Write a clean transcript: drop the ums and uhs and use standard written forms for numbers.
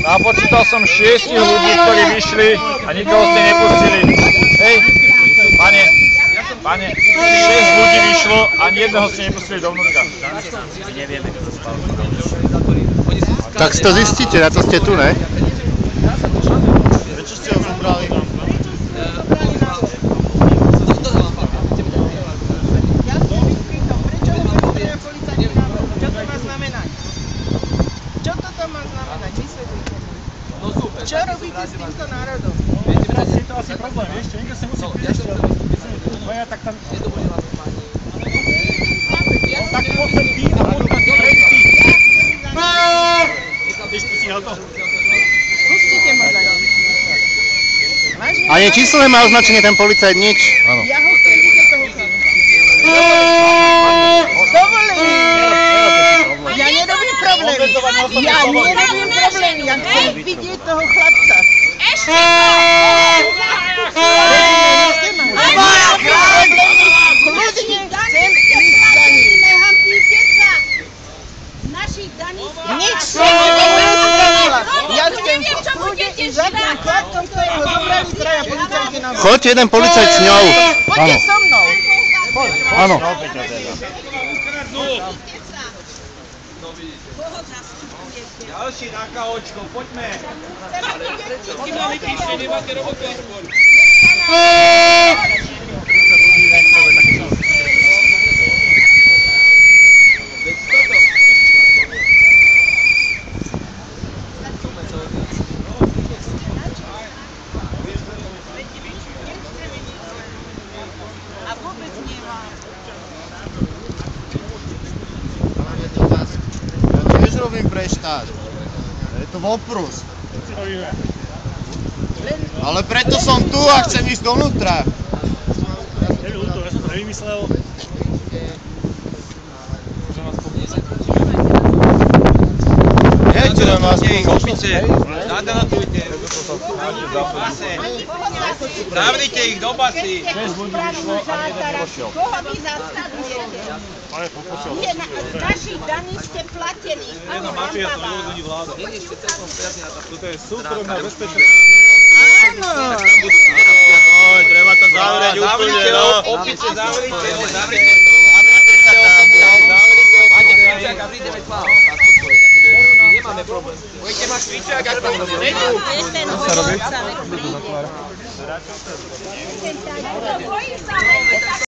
Napočítal som 6 ľudí, ktorí vyšli a nikoho ste nepustili. Hej, pane, 6 ľudí vyšlo a ani jedného ste nepustili dovnútra. Nevieme, kto to spal. Tak si to zistíte, na to ste tu, ne? Prečo ste ho zobrali? Čo toto má znamenať? Vysvetlite. Čo robíte s týmto národom? Je to asi problém, vieš, čo niekto sa musí prísť. No ja tak tam... Tak poďte ty a poďte ty. Vieš, ty si hotovo. Pustite ma za ním. A nie číslo nemá označenie ten policajt, nič? Áno. Ja ho chcem vidieť toho chlapca. Dovolím. Ja nerobím problémy. Ja chcem vidieť toho chlapca. Ešte Nič sa nevyhrala. Ja chcem kľudne ísť za tým chlapcom, ktorého zobrali traja policajti na mňa. Choďte, jeden policajt s ňou. Poďte so mnou. Áno. Ďalší na kaočko, poďme. A vôbec nemám. Ja to tiež robím pre štát. Je to voprus. Ale preto som tu a chcem ísť dovnútra. Je ľúto, ja som to nevymyslel. Hejte nám aspoň Opice, zadelatujte. Zavrite ich do basy. 6 ľudí vyšlo a ani jeden nevošiel. koho vy zastavujete? Ale poprosil. Nie, z našich daní ste platení. Áno, Mafia to vám ľudí vláda. Toto je súkromná bezpečnosť. Áno. Oj, treba to zavrieť úplne, Zavrite no. opice, zavrite. Nemáme problém. Pojďte ma švičák, ak tam nejdu. Co sa robí?